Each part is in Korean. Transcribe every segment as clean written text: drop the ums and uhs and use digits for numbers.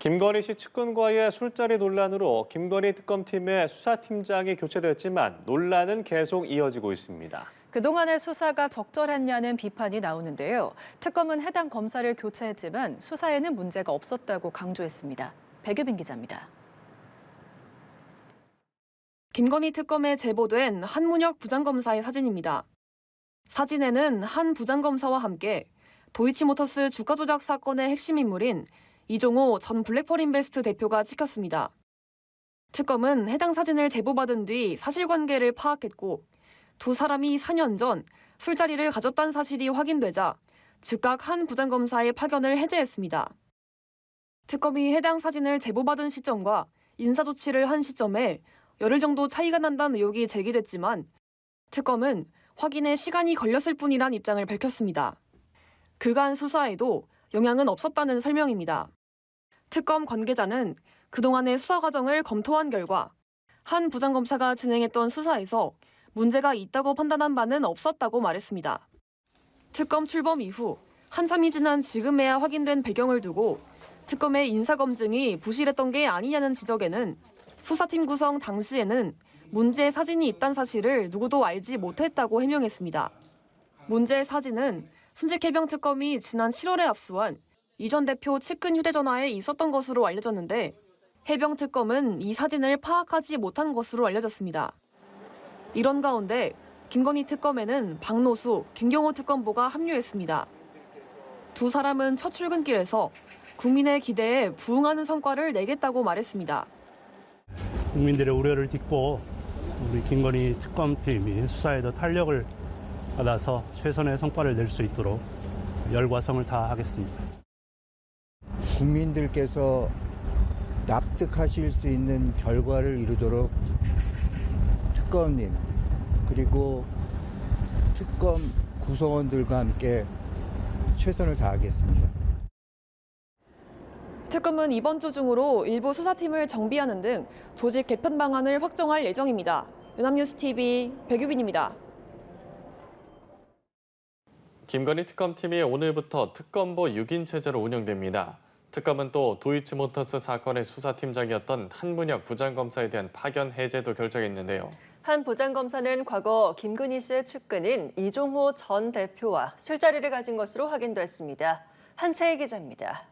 김건희 씨 측근과의 술자리 논란으로 김건희 특검팀의 수사팀장이 교체됐지만 논란은 계속 이어지고 있습니다. 그동안의 수사가 적절했냐는 비판이 나오는데요. 특검은 해당 검사를 교체했지만 수사에는 문제가 없었다고 강조했습니다. 백유빈 기자입니다. 김건희 특검에 제보된 한문혁 부장검사의 사진입니다. 사진에는 한 부장검사와 함께 도이치모터스 주가 조작 사건의 핵심 인물인 이종호 전 블랙펄인베스트 대표가 찍혔습니다. 특검은 해당 사진을 제보받은 뒤 사실관계를 파악했고 두 사람이 4년 전 술자리를 가졌다는 사실이 확인되자 즉각 한 부장검사의 파견을 해제했습니다. 특검이 해당 사진을 제보받은 시점과 인사조치를 한 시점에 열흘 정도 차이가 난다는 의혹이 제기됐지만 특검은 확인에 시간이 걸렸을 뿐이란 입장을 밝혔습니다. 그간 수사에도 영향은 없었다는 설명입니다. 특검 관계자는 그동안의 수사 과정을 검토한 결과 한 부장검사가 진행했던 수사에서 문제가 있다고 판단한 바는 없었다고 말했습니다. 특검 출범 이후 한참이 지난 지금에야 확인된 배경을 두고 특검의 인사검증이 부실했던 게 아니냐는 지적에는 수사팀 구성 당시에는 문제의 사진이 있다는 사실을 누구도 알지 못했다고 해명했습니다. 문제의 사진은 순직해병특검이 지난 7월에 압수한 이 전 대표 측근 휴대전화에 있었던 것으로 알려졌는데 해병특검은 이 사진을 파악하지 못한 것으로 알려졌습니다. 이런 가운데 김건희 특검에는 박노수, 김경호 특검보가 합류했습니다. 두 사람은 첫 출근길에서 국민의 기대에 부응하는 성과를 내겠다고 말했습니다. 국민들의 우려를 딛고 우리 김건희 특검팀이 수사에 더 탄력을 받아서 최선의 성과를 낼 수 있도록 열과 성을 다하겠습니다. 국민들께서 납득하실 수 있는 결과를 이루도록 특검님 그리고 특검 구성원들과 함께 최선을 다하겠습니다. 특검은 이번 주 중으로 일부 수사팀을 정비하는 등 조직 개편 방안을 확정할 예정입니다. 연합뉴스TV 백유빈입니다. 김건희 특검팀이 오늘부터 특검보 6인 체제로 운영됩니다. 특검은 또 도이치모터스 사건의 수사팀장이었던 한문혁 부장검사에 대한 파견 해제도 결정했는데요. 한 부장검사는 과거 김건희 씨의 측근인 이종호 전 대표와 술자리를 가진 것으로 확인됐습니다. 한채희 기자입니다.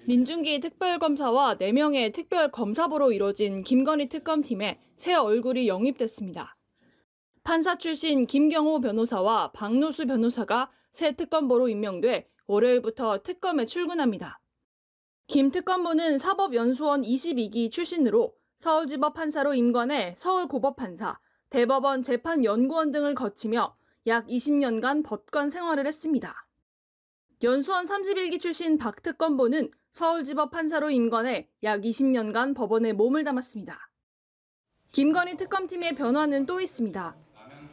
민중기 특별검사와 4명의 특별검사부로 이뤄진 김건희 특검팀에 새 얼굴이 영입됐습니다. 판사 출신 김경호 변호사와 박노수 변호사가 새 특검보로 임명돼 월요일부터 특검에 출근합니다. 김 특검보는 사법연수원 22기 출신으로 서울지법 판사로 임관해 서울고법판사, 대법원 재판연구원 등을 거치며 약 20년간 법관 생활을 했습니다. 연수원 31기 출신 박 특검보는 서울지법 판사로 임관해 약 20년간 법원에 몸을 담았습니다. 김건희 특검팀의 변화는 또 있습니다.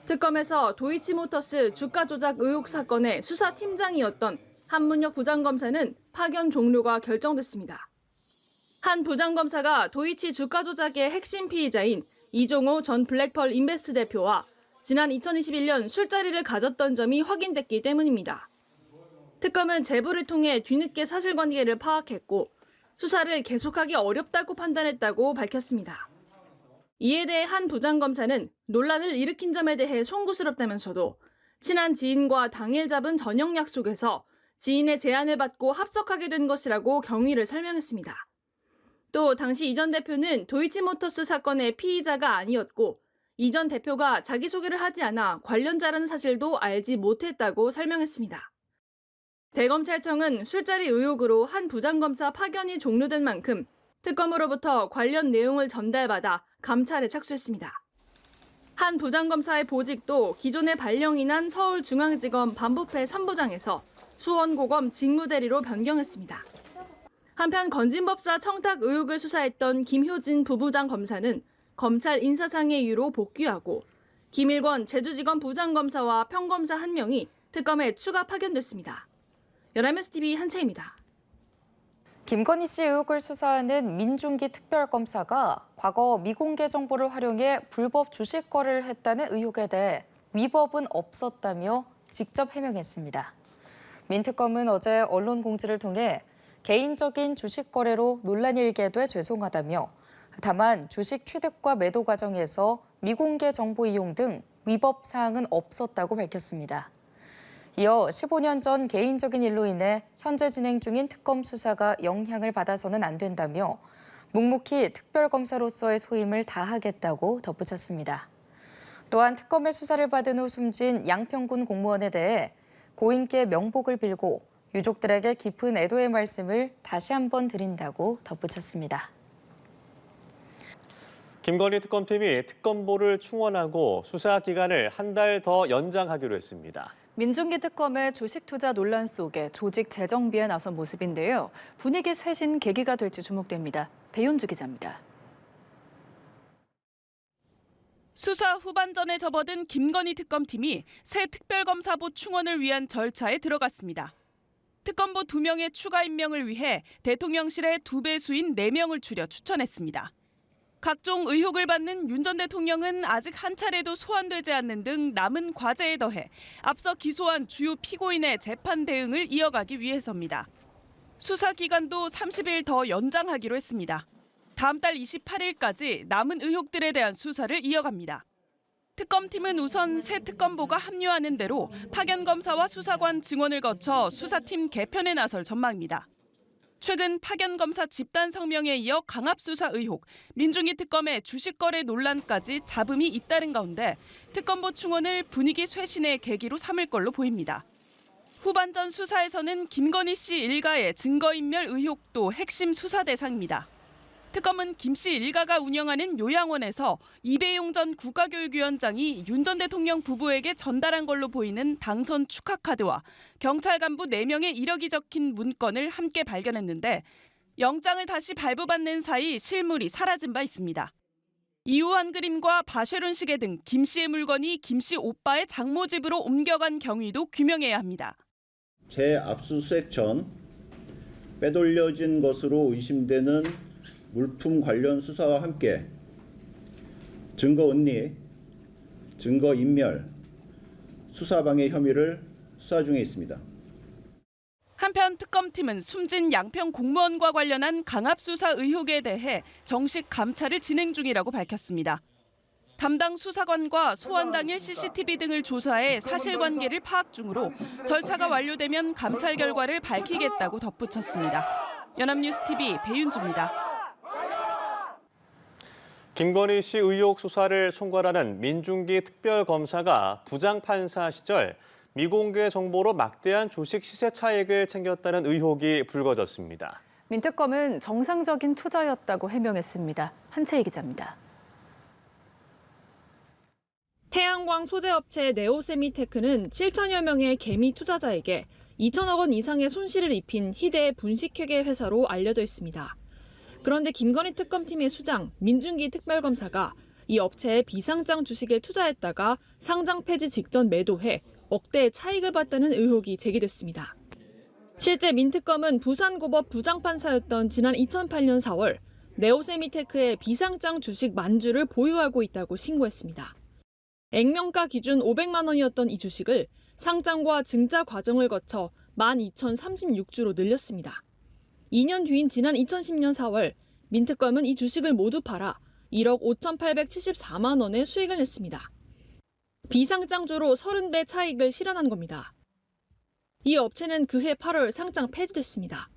특검에서 도이치모터스 주가 조작 의혹 사건의 수사팀장이었던 한문혁 부장검사는 파견 종료가 결정됐습니다. 한 부장검사가 도이치 주가 조작의 핵심 피의자인 이종호 전 블랙펄 인베스트 대표와 지난 2021년 술자리를 가졌던 점이 확인됐기 때문입니다. 특검은 제보를 통해 뒤늦게 사실관계를 파악했고 수사를 계속하기 어렵다고 판단했다고 밝혔습니다. 이에 대해 한 부장검사는 논란을 일으킨 점에 대해 송구스럽다면서도 친한 지인과 당일 잡은 저녁 약속에서 지인의 제안을 받고 합석하게 된 것이라고 경위를 설명했습니다. 또 당시 이 전 대표는 도이치모터스 사건의 피의자가 아니었고 이 전 대표가 자기소개를 하지 않아 관련자라는 사실도 알지 못했다고 설명했습니다. 대검찰청은 술자리 의혹으로 한 부장검사 파견이 종료된 만큼 특검으로부터 관련 내용을 전달받아 감찰에 착수했습니다. 한 부장검사의 보직도 기존의 발령이 난 서울중앙지검 반부패 3부장에서 수원고검 직무대리로 변경했습니다. 한편 건진법사 청탁 의혹을 수사했던 김효진 부부장 검사는 검찰 인사상의 이유로 복귀하고 김일권 제주지검 부장검사와 평검사 1명이 특검에 추가 파견됐습니다. 연합뉴스TV 한채입니다. 김건희 씨 의혹을 수사하는 민중기 특별검사가 과거 미공개 정보를 활용해 불법 주식 거래를 했다는 의혹에 대해 위법은 없었다며 직접 해명했습니다. 민특검은 어제 언론 공지를 통해 개인적인 주식 거래로 논란이 일게 돼 죄송하다며 다만 주식 취득과 매도 과정에서 미공개 정보 이용 등 위법 사항은 없었다고 밝혔습니다. 이어 15년 전 개인적인 일로 인해 현재 진행 중인 특검 수사가 영향을 받아서는 안 된다며 묵묵히 특별검사로서의 소임을 다하겠다고 덧붙였습니다. 또한 특검의 수사를 받은 후 숨진 양평군 공무원에 대해 고인께 명복을 빌고 유족들에게 깊은 애도의 말씀을 다시 한번 드린다고 덧붙였습니다. 김건희 특검팀이 특검보를 충원하고 수사 기간을 한 달 더 연장하기로 했습니다. 민중기 특검의 주식 투자 논란 속에 조직 재정비에 나선 모습인데요. 분위기 쇄신 계기가 될지 주목됩니다. 배윤주 기자입니다. 수사 후반전에 접어든 김건희 특검팀이 새 특별검사보 충원을 위한 절차에 들어갔습니다. 특검보 2명의 추가 임명을 위해 대통령실에 2배수인 4명을 추려 추천했습니다. 각종 의혹을 받는 윤 전 대통령은 아직 한 차례도 소환되지 않는 등 남은 과제에 더해 앞서 기소한 주요 피고인의 재판 대응을 이어가기 위해서입니다. 수사 기간도 30일 더 연장하기로 했습니다. 다음 달 28일까지 남은 의혹들에 대한 수사를 이어갑니다. 특검팀은 우선 새 특검보가 합류하는 대로 파견 검사와 수사관 증원을 거쳐 수사팀 개편에 나설 전망입니다. 최근 파견 검사 집단 성명에 이어 강압 수사 의혹, 민중기 특검의 주식 거래 논란까지 잡음이 잇따른 가운데 특검보 충원을 분위기 쇄신의 계기로 삼을 걸로 보입니다. 후반전 수사에서는 김건희 씨 일가의 증거인멸 의혹도 핵심 수사 대상입니다. 특검은 김 씨 일가가 운영하는 요양원에서 이배용 전 국가교육위원장이 윤 전 대통령 부부에게 전달한 걸로 보이는 당선 축하 카드와 경찰 간부 4명의 이력이 적힌 문건을 함께 발견했는데 영장을 다시 발부받는 사이 실물이 사라진 바 있습니다. 이후 한 그림과 바쉐론 시계 등 김 씨의 물건이 김 씨 오빠의 장모 집으로 옮겨간 경위도 규명해야 합니다. 재압수수색 전 빼돌려진 것으로 의심되는 물품 관련 수사와 함께 증거 은닉, 증거 인멸, 수사방해 혐의를 수사 중에 있습니다. 한편 특검팀은 숨진 양평 공무원과 관련한 강압 수사 의혹에 대해 정식 감찰을 진행 중이라고 밝혔습니다. 담당 수사관과 소환 당일 CCTV 등을 조사해 사실관계를 파악 중으로 절차가 완료되면 감찰 결과를 밝히겠다고 덧붙였습니다. 연합뉴스TV 배윤주입니다. 김건희 씨 의혹 수사를 총괄하는 민중기 특별검사가 부장판사 시절 미공개 정보로 막대한 주식 시세 차익을 챙겼다는 의혹이 불거졌습니다. 민특검은 정상적인 투자였다고 해명했습니다. 한채희 기자입니다. 태양광 소재업체 네오세미테크는 7천여 명의 개미 투자자에게 2천억 원 이상의 손실을 입힌 희대의 분식회계 회사로 알려져 있습니다. 그런데 김건희 특검팀의 수장 민중기 특별검사가 이 업체의 비상장 주식에 투자했다가 상장 폐지 직전 매도해 억대의 차익을 봤다는 의혹이 제기됐습니다. 실제 민특검은 부산고법 부장판사였던 지난 2008년 4월 네오세미테크의 비상장 주식 만주를 보유하고 있다고 신고했습니다. 액면가 기준 500만 원이었던 이 주식을 상장과 증자 과정을 거쳐 12,036주로 늘렸습니다. 2년 뒤인 지난 2010년 4월 민특검은 이 주식을 모두 팔아 1억 5,874만 원의 수익을 냈습니다. 비상장주로 30배 차익을 실현한 겁니다. 이 업체는 그해 8월 상장 폐지됐습니다.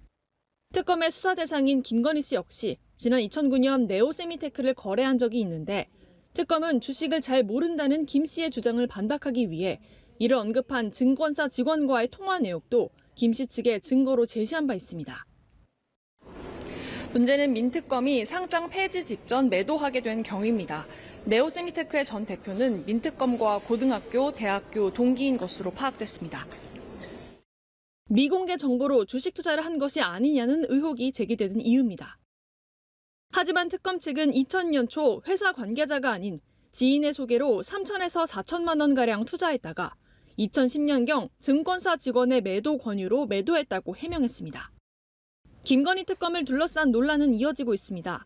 특검의 수사 대상인 김건희 씨 역시 지난 2009년 네오세미테크를 거래한 적이 있는데 특검은 주식을 잘 모른다는 김 씨의 주장을 반박하기 위해 이를 언급한 증권사 직원과의 통화 내역도 김 씨 측에 증거로 제시한 바 있습니다. 문제는 민특검이 상장 폐지 직전 매도하게 된 경위입니다. 네오세미테크의 전 대표는 민특검과 고등학교, 대학교 동기인 것으로 파악됐습니다. 미공개 정보로 주식 투자를 한 것이 아니냐는 의혹이 제기되는 이유입니다. 하지만 특검 측은 2000년 초 회사 관계자가 아닌 지인의 소개로 3천에서 4천만 원가량 투자했다가 2010년경 증권사 직원의 매도 권유로 매도했다고 해명했습니다. 김건희 특검을 둘러싼 논란은 이어지고 있습니다.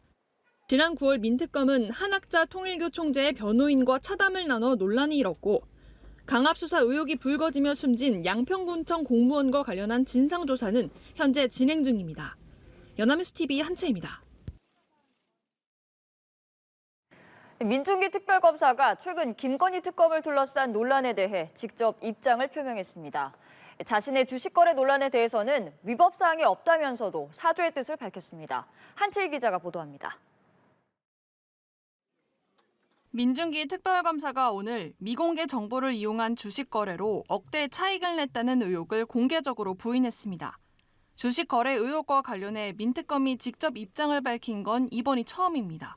지난 9월 민특검은 한학자 통일교 총재의 변호인과 차담을 나눠 논란이 일었고 강압수사 의혹이 불거지며 숨진 양평군청 공무원과 관련한 진상조사는 현재 진행 중입니다. 연합뉴스TV 한채입니다. 민중기 특별검사가 최근 김건희 특검을 둘러싼 논란에 대해 직접 입장을 표명했습니다. 자신의 주식 거래 논란에 대해서는 위법 사항이 없다면서도 사죄의 뜻을 밝혔습니다. 한채희 기자가 보도합니다. 민중기 특별검사가 오늘 미공개 정보를 이용한 주식 거래로 억대 차익을 냈다는 의혹을 공개적으로 부인했습니다. 주식 거래 의혹과 관련해 민특검이 직접 입장을 밝힌 건 이번이 처음입니다.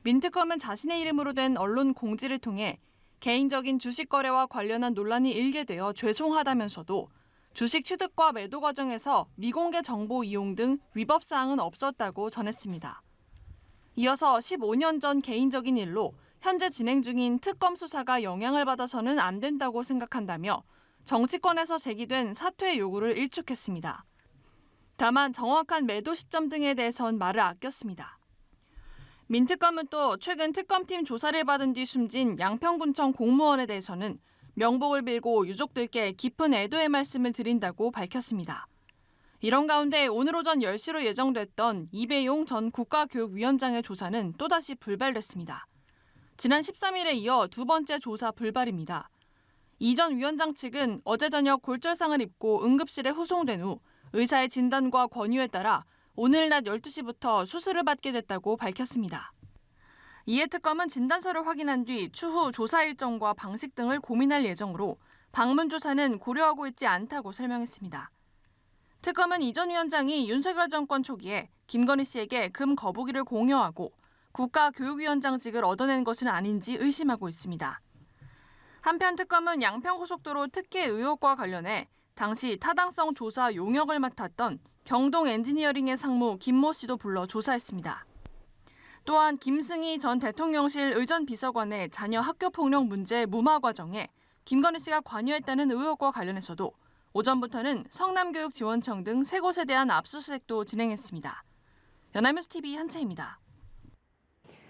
민특검은 자신의 이름으로 된 언론 공지를 통해 개인적인 주식 거래와 관련한 논란이 일게 되어 죄송하다면서도 주식 취득과 매도 과정에서 미공개 정보 이용 등 위법 사항은 없었다고 전했습니다. 이어서 15년 전 개인적인 일로 현재 진행 중인 특검 수사가 영향을 받아서는 안 된다고 생각한다며 정치권에서 제기된 사퇴 요구를 일축했습니다. 다만 정확한 매도 시점 등에 대해선 말을 아꼈습니다. 민특검은 또 최근 특검팀 조사를 받은 뒤 숨진 양평군청 공무원에 대해서는 명복을 빌고 유족들께 깊은 애도의 말씀을 드린다고 밝혔습니다. 이런 가운데 오늘 오전 10시로 예정됐던 이배용 전 국가교육위원장의 조사는 또다시 불발됐습니다. 지난 13일에 이어 두 번째 조사 불발입니다. 이 전 위원장 측은 어제 저녁 골절상을 입고 응급실에 후송된 후 의사의 진단과 권유에 따라 오늘 낮 12시부터 수술을 받게 됐다고 밝혔습니다. 이에 특검은 진단서를 확인한 뒤 추후 조사 일정과 방식 등을 고민할 예정으로 방문 조사는 고려하고 있지 않다고 설명했습니다. 특검은 이 전 위원장이 윤석열 정권 초기에 김건희 씨에게 금 거부기를 공여하고 국가교육위원장직을 얻어낸 것은 아닌지 의심하고 있습니다. 한편 특검은 양평고속도로 특혜 의혹과 관련해 당시 타당성 조사 용역을 맡았던 경동 엔지니어링의 상무 김모 씨도 불러 조사했습니다. 또한 김승희 전 대통령실 의전비서관의 자녀 학교폭력 문제 무마 과정에 김건희 씨가 관여했다는 의혹과 관련해서도 오전부터는 성남교육지원청 등 세 곳에 대한 압수수색도 진행했습니다. 연합뉴스TV 한채입니다.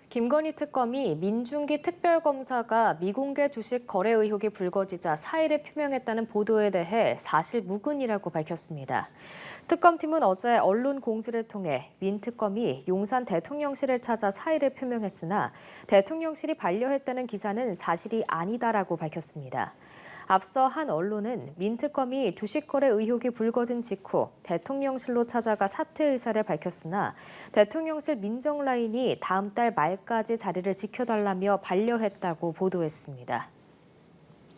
김건희 특검이 민중기 특별검사가 미공개 주식 거래 의혹이 불거지자 사의를 표명했다는 보도에 대해 사실 무근이라고 밝혔습니다. 특검팀은 어제 언론 공지를 통해 민 특검이 용산 대통령실을 찾아 사의를 표명했으나 대통령실이 반려했다는 기사는 사실이 아니다라고 밝혔습니다. 앞서 한 언론은 민 특검이 주식 거래 의혹이 불거진 직후 대통령실로 찾아가 사퇴 의사를 밝혔으나 대통령실 민정 라인이 다음 달 말까지 자리를 지켜달라며 반려했다고 보도했습니다.